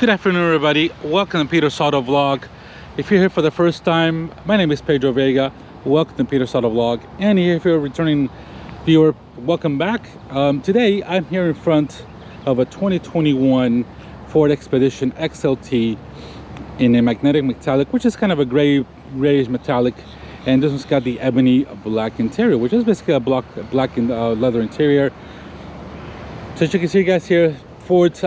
Good afternoon, everybody. Welcome to Peter's Autovlog. If you're here for the first time, my name is Pedro Vega. Welcome to Peter's Autovlog. And if you're a returning viewer, welcome back. Today, I'm here in front of a 2021 Ford Expedition XLT in a magnetic metallic, which is kind of a grayish metallic. And this one's got the ebony black interior, which is basically a black and leather interior. So as you can see, guys, here, Ford's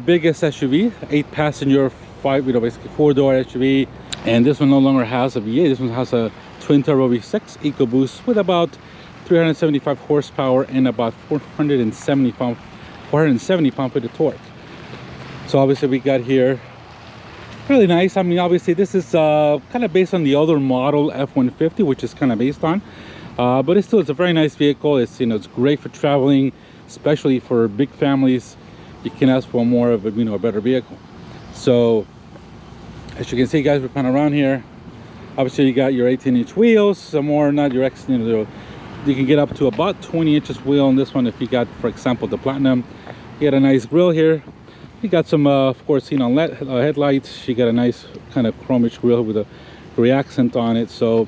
biggest SUV, 8-passenger, basically 4-door SUV. And this one no longer has a V8. This one has a twin turbo V6 Ecoboost with about 375 horsepower and about 470 pound-feet of torque. So obviously we got here really nice. I mean, obviously this is kind of based on the other model F-150, which is kind of based on, but it's a very nice vehicle. It's it's great for traveling, especially for big families. You can ask for more of a a better vehicle. So as you can see, guys, we're kind of around here. Obviously you got your 18-inch wheels, some more, not your you can get up to about 20 inches wheel on this one if you got, for example, the Platinum. You got a nice grille here. You got some of course LED headlights. You got a nice kind of chromish grille with a gray accent on it. So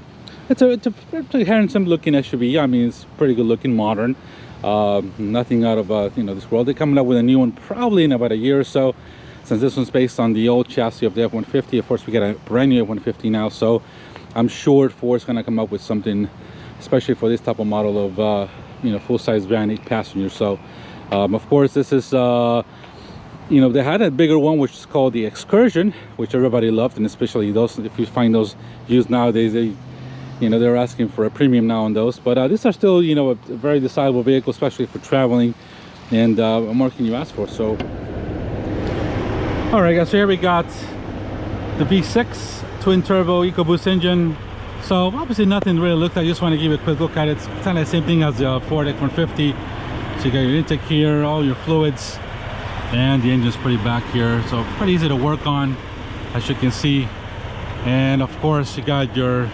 it's a pretty handsome looking SUV. I mean, it's pretty good looking, modern. Nothing out of this world. They're coming up with a new one probably in about a year or so, since this one's based on the old chassis of the F-150. Of course, we got a brand new F-150 now, so I'm sure Ford's gonna come up with something, especially for this type of model of full-size van, 8-passenger. So of course, this is they had a bigger one, which is called the Excursion, which everybody loved, and especially those, if you find those used nowadays, they're asking for a premium now on those. But these are still a very desirable vehicle, especially for traveling, and what more can you ask for? So all right, guys, so here we got the V6 twin turbo EcoBoost engine. So obviously nothing really looked at. I just want to give you a quick look at it. It's kind of the same thing as the Ford F-150. So you got your intake here, all your fluids, and the engine's pretty back here, so pretty easy to work on, as you can see. And of course you got your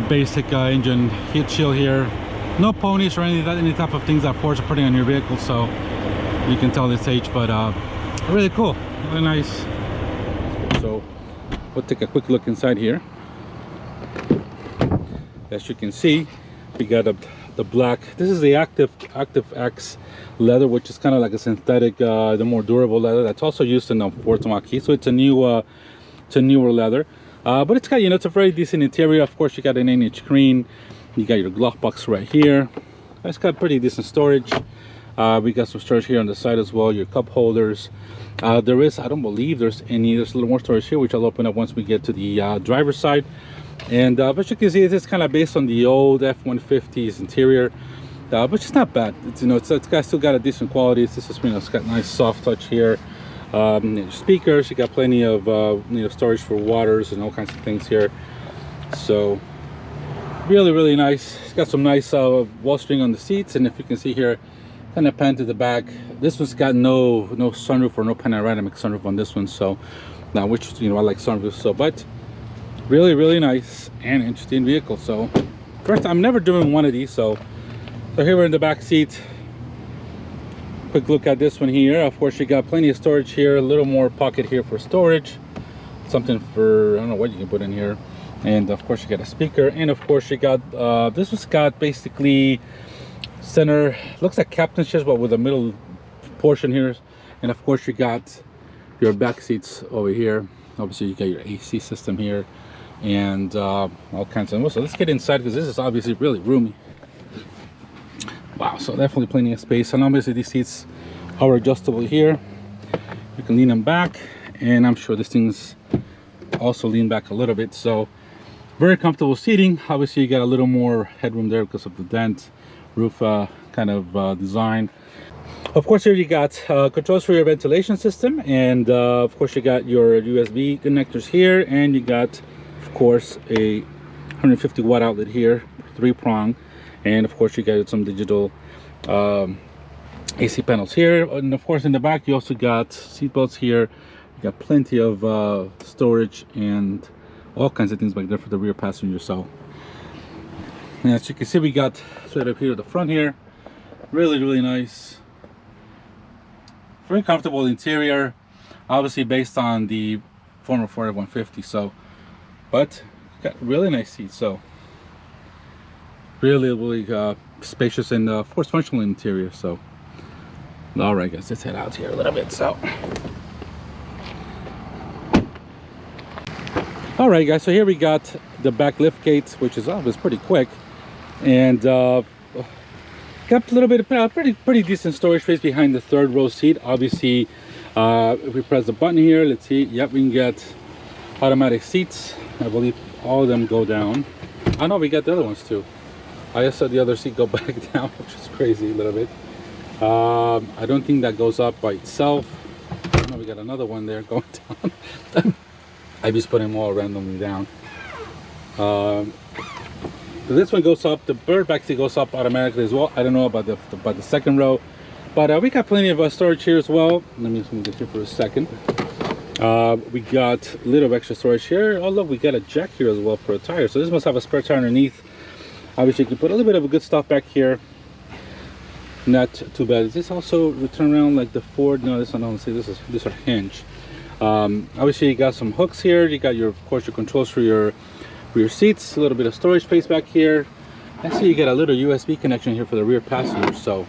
basic engine heat shield here. No ponies or any type of things that Ford's are putting on your vehicle, so you can tell this age, but really cool, really nice. So we'll take a quick look inside here. As you can see, we got the black, this is the active X leather, which is kind of like a synthetic, the more durable leather that's also used in the Ford Mach-E. So it's a newer leather, but it's got it's a very decent interior. Of course, you got an 8-inch screen. You got your glove box right here. It's got pretty decent storage. We got some storage here on the side as well, your cup holders. I don't believe there's a little more storage here, which I'll open up once we get to the driver's side. And but you can see it's kind of based on the old F-150's interior, but it's not bad. It's still got a decent quality. This is it's got nice soft touch here. Speakers, you got plenty of storage for waters and all kinds of things here. So really nice. It's got some nice wall string on the seats, and if you can see here, kind of pan to the back. This one's got no sunroof or no panoramic sunroof on this one. So now, which I like sunroofs. So but really nice and interesting vehicle. So first, I'm never doing one of these. So here we're in the back seat. Quick look at this one here. Of course, you got plenty of storage here, a little more pocket here for storage, something for I don't know what you can put in here. And of course you got a speaker, and of course you got this was got basically center, looks like captain's chairs but with a middle portion here. And of course you got your back seats over here. Obviously you got your AC system here and all kinds of. So let's get inside, because this is obviously really roomy. Wow, so definitely plenty of space. And obviously these seats are adjustable here. You can lean them back, and I'm sure this thing's also lean back a little bit. So very comfortable seating. Obviously you got a little more headroom there because of the dent roof kind of design. Of course, here you got controls for your ventilation system, and of course you got your USB connectors here, and you got of course a 150 watt outlet here, 3-prong. And of course you got some digital AC panels here, and of course in the back you also got seat belts here. You got plenty of storage and all kinds of things back there for the rear passenger. So and as you can see, we got set up here at the front here. Really nice, very comfortable interior. obviously based on the former Ford F-150. So, but got really nice seats. So really spacious and of course functional interior. So all right, guys, let's head out here a little bit. So all right, guys, so here we got the back lift gates, which is always pretty quick, and got a little bit of pretty decent storage space behind the third row seat. Obviously, if we press the button here, let's see, yep, we can get automatic seats. I believe all of them go down. I know we got the other ones too. I just saw the other seat go back down, which is crazy a little bit. I don't think that goes up by itself. I know we got another one there going down. I just put them all randomly down. So this one goes up. The bird back seat goes up automatically as well. I don't know about the second row, but we got plenty of storage here as well. Let me get here for a second. We got a little extra storage here. Oh look, we got a jack here as well for a tire. So this must have a spare tire underneath. Obviously, you can put a little bit of good stuff back here. Not too bad. Is this also return around like the Ford? No, this one I don't see. These are hinge. Obviously, you got some hooks here. You got of course your controls for your rear seats. A little bit of storage space back here. I see you got a little USB connection here for the rear passenger. So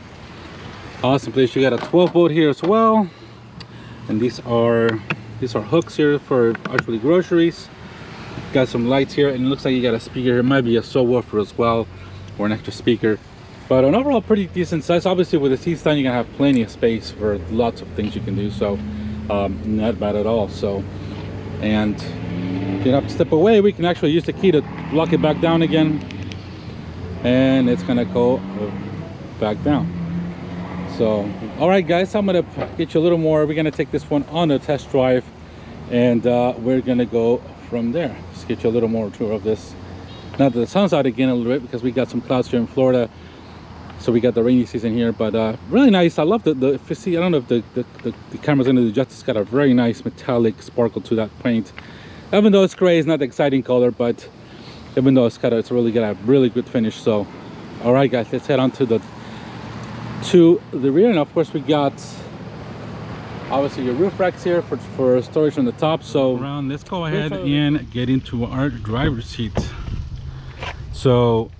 awesome place. You got a 12-volt here as well. And these are hooks here for actually groceries. Got some lights here, and it looks like you got a speaker here. It might be a subwoofer as well, or an extra speaker. But an overall pretty decent size. Obviously, with the seats down, you're gonna have plenty of space for lots of things you can do. So not bad at all. So, and you have to step away. We can actually use the key to lock it back down again, and it's gonna go back down. So all right, guys, I'm gonna get you a little more. We're gonna take this one on a test drive, and we're gonna go from there. Just get you a little more tour of this. Now that the sun's out again a little bit because we got some clouds here in Florida, so we got the rainy season here. But really nice. I love the if you see, I don't know if the camera's gonna do justice. It's got a very nice metallic sparkle to that paint. Even though it's gray, it's not the exciting color, but even though it's really got a really good finish. So all right, guys, let's head on to the rear. And of course, we got obviously your roof racks here for storage on the top. So around, let's go ahead and get into our driver's seat. So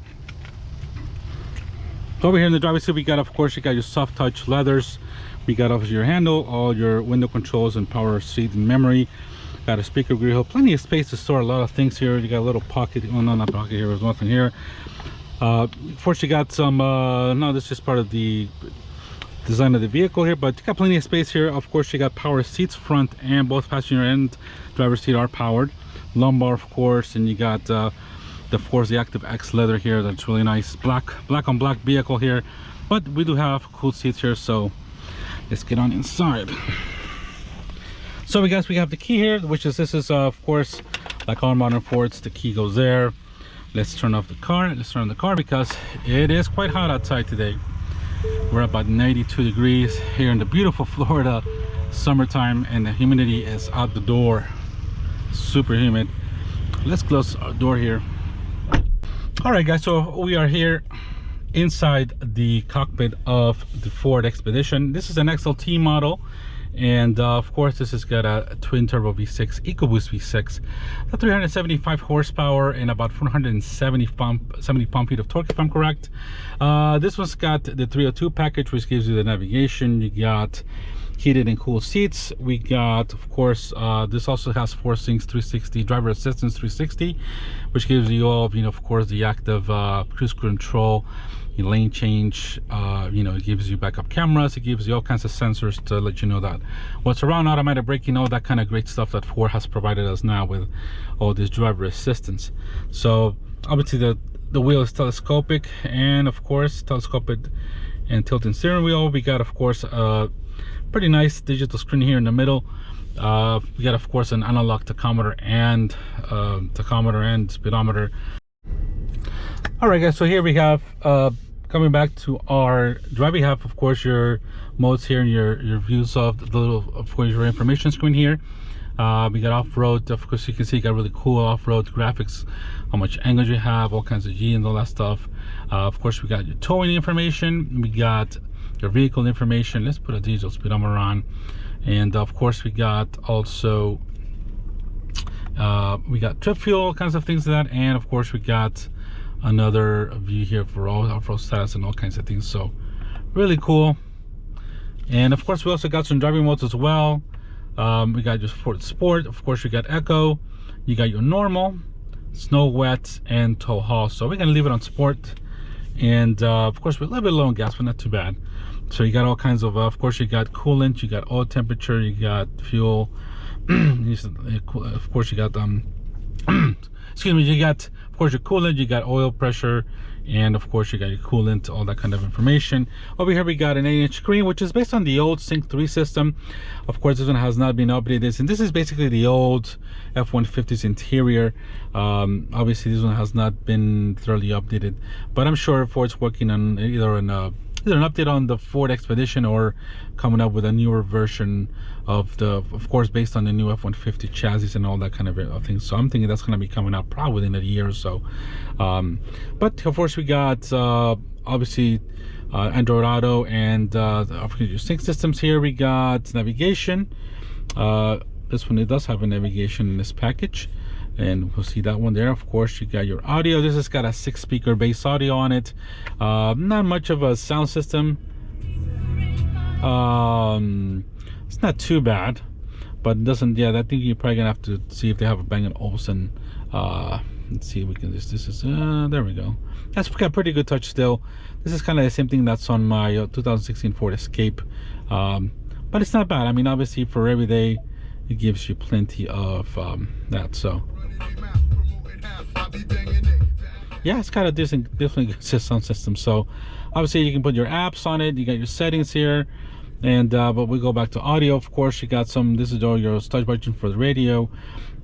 over here in the driver's seat, we got, of course, you got your soft touch leathers. We got obviously your handle, all your window controls and power seat and memory. Got a speaker grill, plenty of space to store a lot of things here. You got a little pocket. Oh no, not pocket here. There's nothing here. Of course, you got some no, this is just part of the design of the vehicle here, but you got plenty of space here. Of course, you got power seats, front and both passenger and driver's seat are powered. Lumbar, of course, and you got the Active X leather here. That's really nice. Black on black vehicle here, but we do have cool seats here. So let's get on inside. So we have the key here, which is, this is of course, like all modern Fords, the key goes there. Let's turn off the car. Let's turn on the car because it is quite hot outside today. We're about 92 degrees here in the beautiful Florida summertime, and the humidity is out the door. Super humid. Let's close our door here. All right, guys, so we are here inside the cockpit of the Ford Expedition. This is an XLT model, and of course this has got a twin turbo V6 EcoBoost V6, 375 horsepower and about 470 pound-feet of torque, if I'm correct. This one's got the 302 package, which gives you the navigation. You got heated and cooled seats. We got, of course, this also has ForceSync 360, driver assistance 360, which gives you all, of course, the active cruise control, lane change. It gives you backup cameras. It gives you all kinds of sensors to let you know that what's around, automatic braking, all that kind of great stuff that Ford has provided us now with all this driver assistance. So obviously the wheel is telescopic, and of course telescopic and tilting steering wheel. We got, of course, pretty nice digital screen here in the middle. We got, of course, an analog tachometer and speedometer. All right, guys, so here we have coming back to our drive, we have, of course, your modes here and your views of the little, of course, your information screen here. We got off-road. Of course, you can see you got really cool off-road graphics, how much angle you have, all kinds of G and all that stuff. Of course, we got your towing information. We got your vehicle information. Let's put a digital speedometer on, And of course we got also we got trip fuel, kinds of things like that. And of course we got another view here for all off-road status and all kinds of things. So really cool. And of course we also got some driving modes as well. We got your Ford Sport, of course you got Eco, you got your normal, snow, wet, and tow haul. So we're gonna leave it on sport. And of course we're a little bit low on gas, but not too bad. So you got all kinds of course you got coolant, you got oil temperature, you got fuel. Of course you got excuse me, you got of course your coolant, you got oil pressure, and of course you got your coolant, all that kind of information. Over here we got an 8-inch screen, which is based on the old Sync 3 system. Of course this one has not been updated, and this is basically the old F-150's interior. Obviously this one has not been thoroughly updated, but I'm sure Ford's working on either an update on the Ford Expedition or coming up with a newer version of course based on the new F-150 chassis and all that kind of things. So I'm thinking that's going to be coming out probably within a year or so. But of course we got obviously Android Auto and your sync systems. Here we got navigation. This one, it does have a navigation in this package, and we'll see that one there. Of course you got your audio. This has got a 6-speaker bass audio on it. Not much of a sound system. It's not too bad, but it doesn't, yeah, I think you're probably gonna have to see if they have a Bang & Olufsen. Let's see if we can this is there we go. That's got pretty good touch still. This is kind of the same thing that's on my 2016 Ford Escape, but it's not bad. I mean, obviously for every day it gives you plenty of that. So yeah, it's got a definitely good sound system. So obviously you can put your apps on it, you got your settings here. And but we go back to audio. Of course you got some, this is all your touch button for the radio.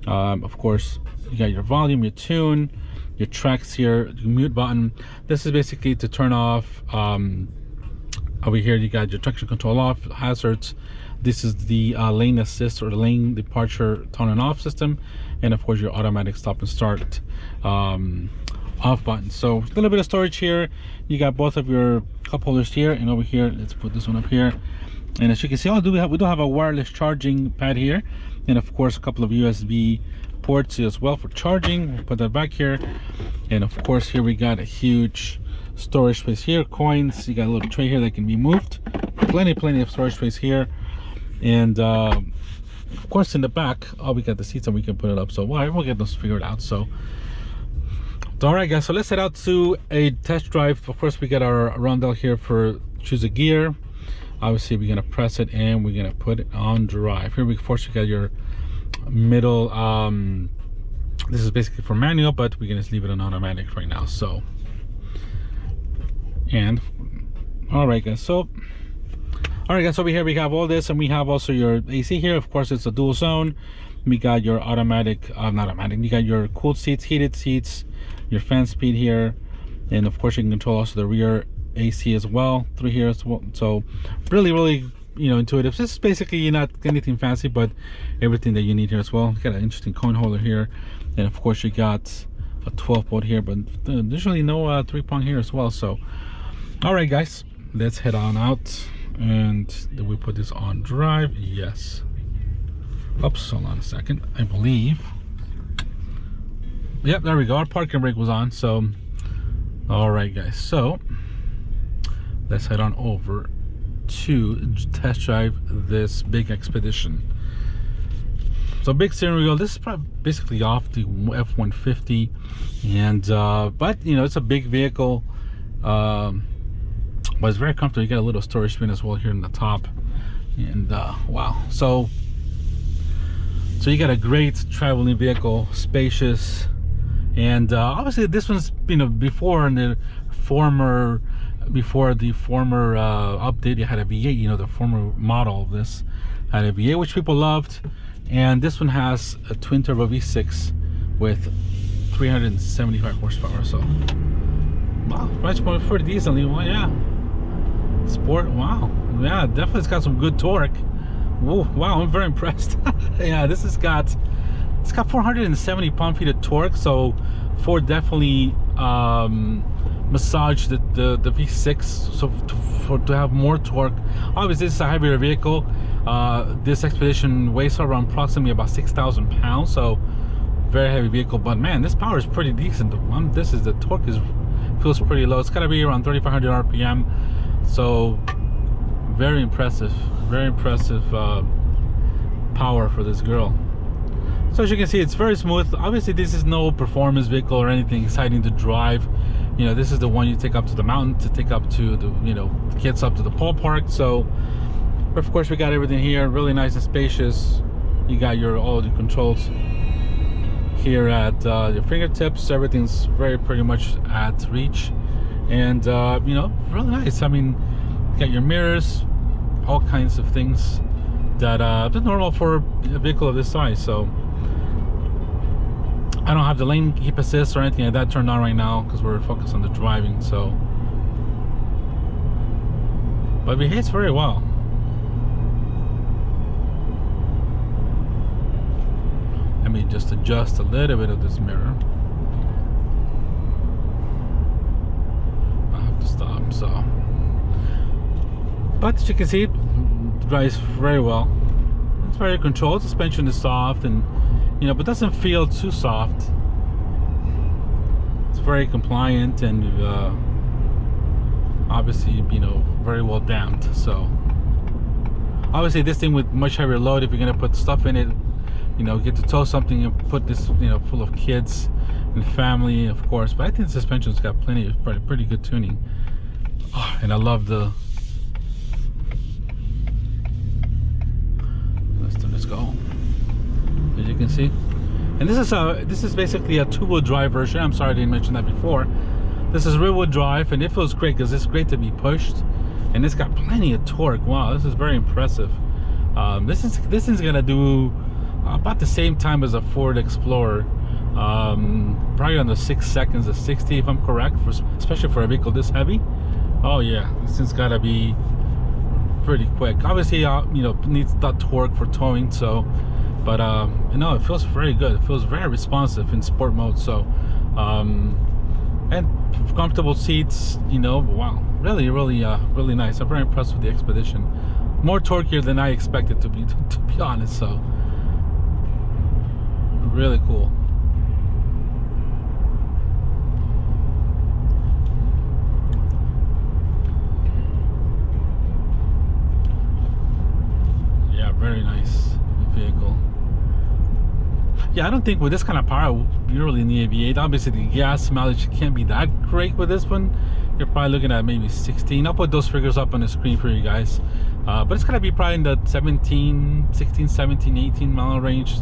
Of course you got your volume, your tune, your tracks here, your mute button. This is basically to turn off over here you got your traction control off, hazards. This is the lane assist or the lane departure turn and off system, and of course your automatic stop and start off button. So a little bit of storage here. You got both of your cup holders here, and over here let's put this one up here. And as you can see, we do have a wireless charging pad here, and of course a couple of USB ports as well for charging. We'll put that back here. And of course here we got a huge storage space here, coins. You got a little tray here that can be moved. Plenty of storage space here. And of course in the back, we got the seats and we can put it up. So we'll get those figured out. So all right guys, so let's head out to a test drive. Of course we got our rondel here for choose a gear. Obviously we're gonna press it and we're gonna put it on drive. Here we first we got your middle, this is basically for manual, but we're gonna just leave it on automatic right now. So, and all right guys, so over here we have all this, and we have also your AC here. Of course it's a dual zone. We got your automatic, not automatic, you got your cooled seats, heated seats, your fan speed here, and of course you can control also the rear AC as well through here as well. So really intuitive. This is basically not anything fancy, but everything that you need here as well. You got an interesting coin holder here, and of course you got a 12-volt here, but usually no 3-prong here as well. So all right guys, let's head on out. And did we put this on drive? Yes. Oops, hold on a second. I believe, yep, there we go. Our parking brake was on. So all right guys, so let's head on over to test drive this big Expedition. So big steering wheel. This is probably basically off the F-150, and but it's a big vehicle, but it's very comfortable. You got a little storage bin as well here in the top, and wow, so you got a great traveling vehicle, spacious. And obviously this one's before the former update, you had a V8. The former model of this had a V8, which people loved, and this one has a twin turbo V6 with 375 horsepower. So wow, price point pretty decently. Well, yeah, sport. Wow, yeah, definitely it's got some good torque. Whoa, wow, I'm very impressed. Yeah, this has got, it's got 470 pound-feet of torque. So Ford definitely massaged the V6 so to have more torque. Obviously this is a heavier vehicle. This Expedition weighs around approximately about 6,000 pounds, so very heavy vehicle. But man, this power is pretty decent. The torque feels pretty low. It's got to be around 3,500 RPM, so very impressive power for this girl. So as you can see, it's very smooth. Obviously, this is no performance vehicle or anything exciting to drive. You know, this is the one you take up to the mountain, to take up to the, you know, kids up to the pole park. So, but of course, we got everything here, really nice and spacious. You got all your controls here at your fingertips. Everything's pretty much at reach, and you know, really nice. I mean, you got your mirrors, all kinds of things that are normal for a vehicle of this size. So I don't have the lane keep assist or anything like that turned on right now because we're focused on the driving. So, but it behaves very well. Let me just adjust a little bit of this mirror. I have to stop. So, but as you can see, it drives very well. It's very controlled. Suspension is soft, and you know, but doesn't feel too soft. It's very compliant, and obviously, you know, very well damped. So obviously, this thing with much heavier load, if you're gonna put stuff in it, you know, get to tow something and put this, you know, full of kids and family, of course. But I think the suspension's got plenty of pretty good tuning. Oh, and I love the. Let's go. As you can see, and this is basically a two-wheel drive version. I'm sorry I didn't mention that before. This is rear-wheel drive, and it feels great because it's great to be pushed, and it's got plenty of torque. Wow, this is very impressive. This thing's gonna do about the same time as a Ford Explorer, probably under 6 seconds of 60, if I'm correct, especially for a vehicle this heavy. Oh yeah, this thing's gotta be pretty quick. Obviously, you know, needs that torque for towing. So, but you know, it feels very good. It feels very responsive in sport mode. So, and comfortable seats. You know, wow, really nice. I'm very impressed with the Expedition. More torqueier than I expected to be honest. So, really cool. Yeah, very nice vehicle. Yeah, I don't think with this kind of power you really need a V8. Obviously, the gas mileage can't be that great with this one. You're probably looking at maybe 16. I'll put those figures up on the screen for you guys. But it's gonna be probably in the 16, 17, 18 mile range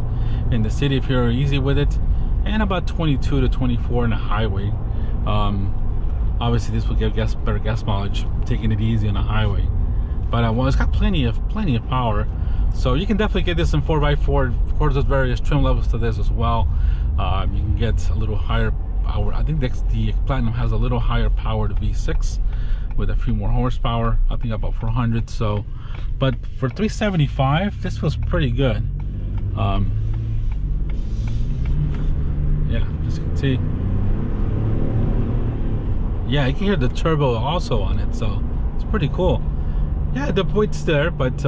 in the city if you're easy with it, and about 22 to 24 in the highway. Obviously, this will give better gas mileage, taking it easy on the highway. But well, it's got plenty of power. So you can definitely get this in 4x4. Of course, there's various trim levels to this as well. You can get a little higher power. I think the Platinum has a little higher powered V6 with a few more horsepower. I think about 400. So, but for 375, this feels pretty good. Yeah, as you can see. Yeah, you can hear the turbo also on it, so it's pretty cool. Yeah, the weight's there, but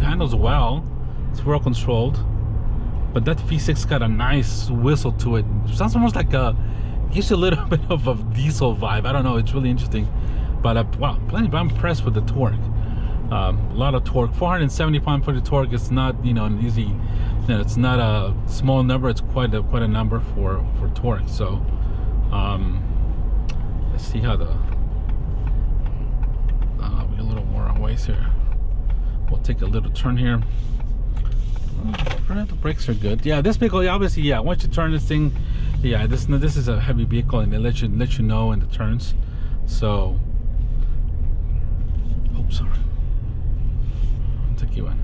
handles well. It's well controlled, but that V6 got a nice whistle to it. It sounds almost like gives you a little bit of a diesel vibe. I don't know, it's really interesting. But wow, I'm impressed with the torque. A lot of torque. 470 pound-foot of torque is not, you know, an easy, you know, it's not a small number. It's quite a number for torque. So let's see how the we get a little more on ways here. We'll take a little turn here. The brakes are good. Yeah, this vehicle, obviously, yeah, once you turn this thing, yeah, this is a heavy vehicle, and it lets you know in the turns. So, oh, sorry, I'll take you in.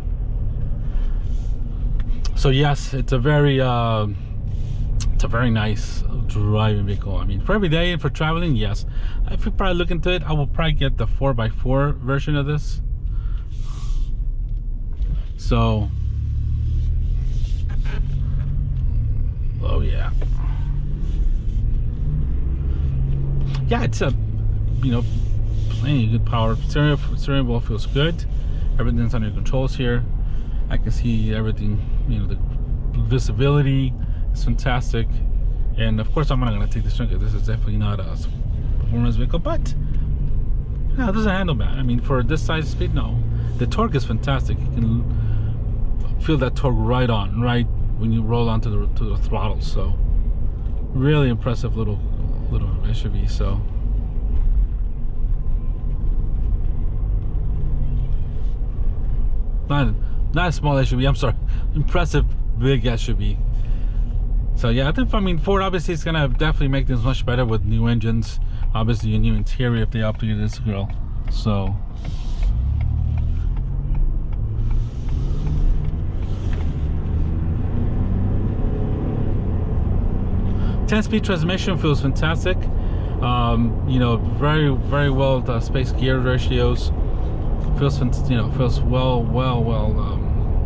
So yes, it's a very nice driving vehicle. I mean, for every day and for traveling, yes. If you probably look into it, I will probably get the 4x4 version of this. So, oh yeah, yeah, it's a, you know, plenty good power. Steering wheel feels good, Everything's under controls here. I can see everything, you know, the visibility is fantastic. And of course I'm not going to take this chunk. This is definitely not a performance vehicle, but no, it doesn't handle bad. I mean, for this size speed, no. The torque is fantastic. You can feel that torque right when you roll onto the throttle. So really impressive little SUV. So not a small SUV, I'm sorry, impressive big SUV. So yeah, I mean Ford obviously is gonna definitely make things much better with new engines, obviously a new interior if they upgrade this grill. So ten-speed transmission feels fantastic. You know, very well spaced gear ratios. Feels, you know, feels well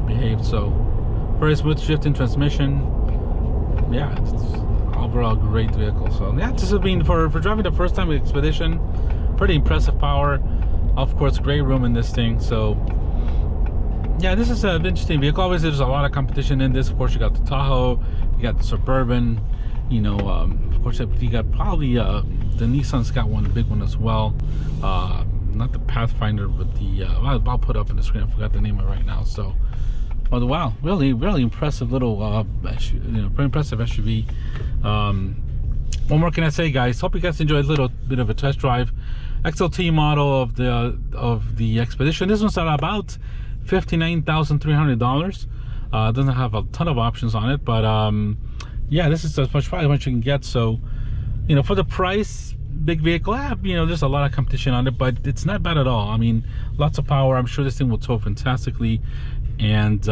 behaved. So very smooth shifting transmission. Yeah, it's overall great vehicle. So yeah, this has been for driving the first time with Expedition. Pretty impressive power. Of course, great room in this thing. So yeah, this is an interesting vehicle. Obviously, there's a lot of competition in this. Of course, you got the Tahoe, you got the Suburban. You know, of course, you got probably the Nissan's got one big one as well. Not the Pathfinder, but the I'll put up on the screen. I forgot the name of it right now. So, but wow, really impressive little you know, pretty impressive SUV. What more can I say, guys? Hope you guys enjoyed a little bit of a test drive. XLT model of the Expedition. This one's at about $59,300. Doesn't have a ton of options on it, but yeah, this is as much probably what you can get. So, you know, for the price, big vehicle, you know, there's a lot of competition on it, but it's not bad at all. I mean, lots of power. I'm sure this thing will tow fantastically. And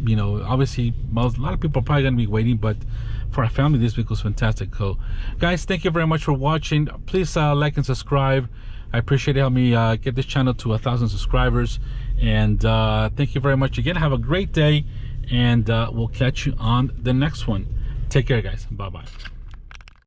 you know, obviously a lot of people are probably gonna be waiting, but for our family, this vehicle is fantastic. So guys, thank you very much for watching. Please like and subscribe. I appreciate it. Help me get this channel to 1,000 subscribers. And thank you very much again. Have a great day, and we'll catch you on the next one. Take care, guys. Bye bye.